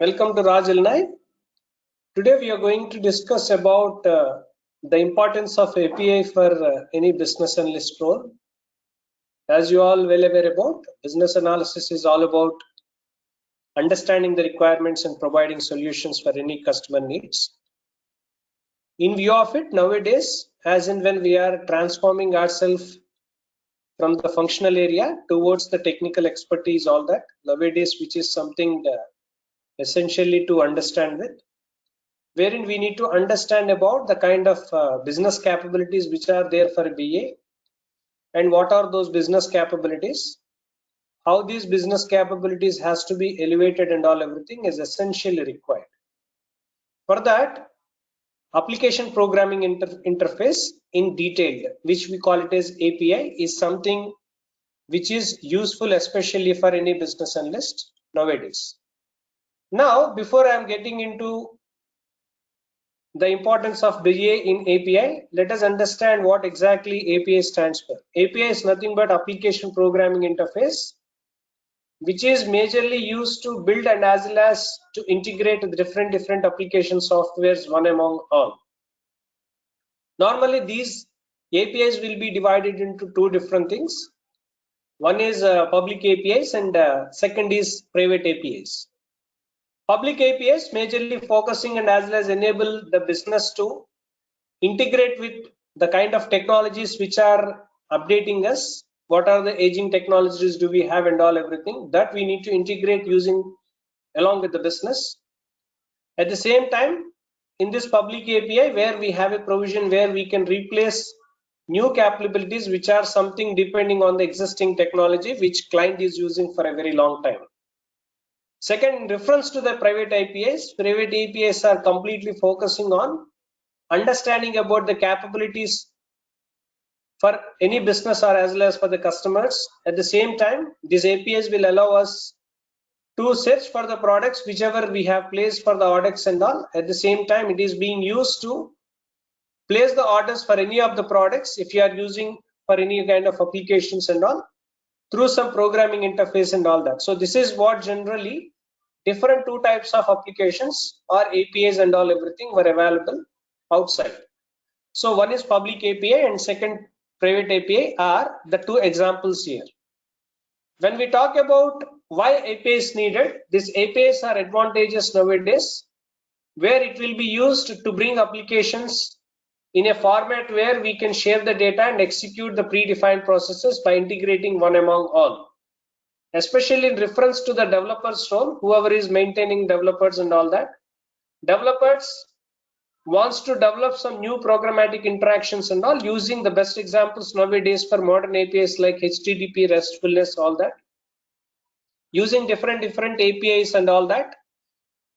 Welcome to Raj Ilnai. Today we are going to discuss about the importance of API for any business analyst role. As you all well aware about, business analysis is all about understanding the requirements and providing solutions for any customer needs. In view of it, nowadays, as in when we are transforming ourselves from the functional area towards the technical expertise, all that nowadays, which is something essentially to understand with, wherein we need to understand about the kind of business capabilities which are there for BA and what are those business capabilities, how these business capabilities has to be elevated and all everything is essentially required. For that, application programming interface in detail, which we call it as API, is something which is useful especially for any business analyst nowadays. Now, before I am getting into the importance of BA in API, let us understand what exactly API stands for. API is nothing but application programming interface, which is majorly used to build and as well as to integrate with different application softwares one among all. Normally these APIs will be divided into two different things. One is public APIs and second is private APIs. Public APIs majorly focusing and as well as enable the business to integrate with the kind of technologies which are updating us. What are the aging technologies do we have and all everything that we need to integrate using along with the business. At the same time, in this public API where we have a provision where we can replace new capabilities which are something depending on the existing technology which client is using for a very long time. Second, in reference to the private APIs are completely focusing on understanding about the capabilities for any business or as well as for the customers. At the same time, these APIs will allow us to search for the products whichever we have placed for the orders and all. At the same time, it is being used to place the orders for any of the products if you are using for any kind of applications and all through some programming interface and all that. So this is what generally different two types of applications or APIs and all everything were available outside. So one is public API and second private API are the two examples here. When we talk about why API is needed, these APIs are advantageous nowadays where it will be used to bring applications in a format where we can share the data and execute the predefined processes by integrating one among all. Especially in reference to the developers role, whoever is maintaining developers and all that, developers wants to develop some new programmatic interactions and all using the best examples nowadays for modern APIs like HTTP, RESTfulness, all that. Using different APIs and all that,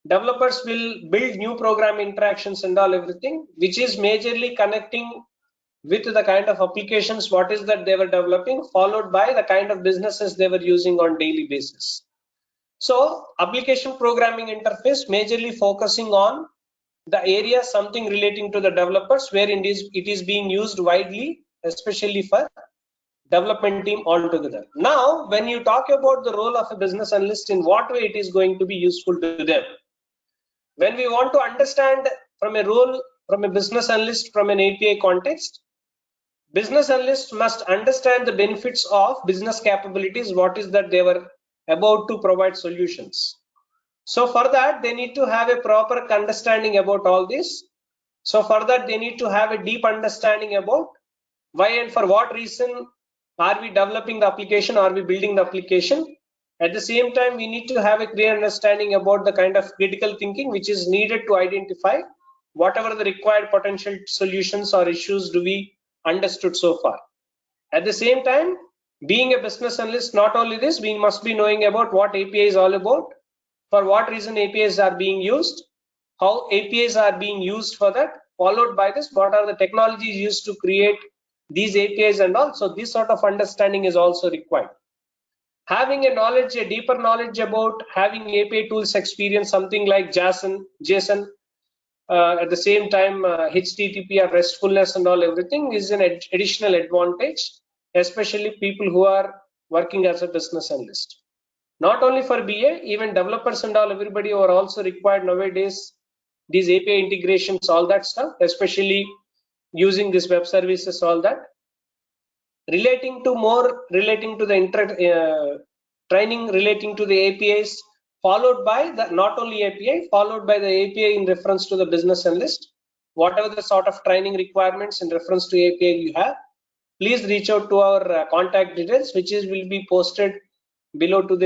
developers will build new program interactions and all everything, which is majorly connecting with the kind of applications what is that they were developing, followed by the kind of businesses they were using on daily basis. So application programming interface majorly focusing on the area something relating to the developers where it is being used widely, especially for development team altogether. Now when you talk about the role of a business analyst, in what way it is going to be useful to them, when we want to understand from a role from a business analyst from an API context, business analysts must understand the benefits of business capabilities, what is that they were about to provide solutions. So for that, they need to have a proper understanding about all this. So for that, they need to have a deep understanding about why and for what reason are we developing the application, are we building the application. At the same time, we need to have a clear understanding about the kind of critical thinking which is needed to identify whatever the required potential solutions or issues do we understood so far. At the same time, being a business analyst, not only this, we must be knowing about what API is all about, for what reason APIs are being used, how APIs are being used for that, followed by this, what are the technologies used to create these APIs and all. So this sort of understanding is also required. Having a deeper knowledge about having API tools experience, something like JSON, at the same time HTTP or RESTfulness and all everything is an additional advantage, especially people who are working as a business analyst. Not only for BA, even developers and all, everybody are also required nowadays. These API integrations, all that stuff, especially using this web services, all that. Relating to the training relating to the APIs, followed by the not only API, followed by the API in reference to the business analyst. Whatever the sort of training requirements in reference to API you have, please reach out to our contact details, which will be posted below to this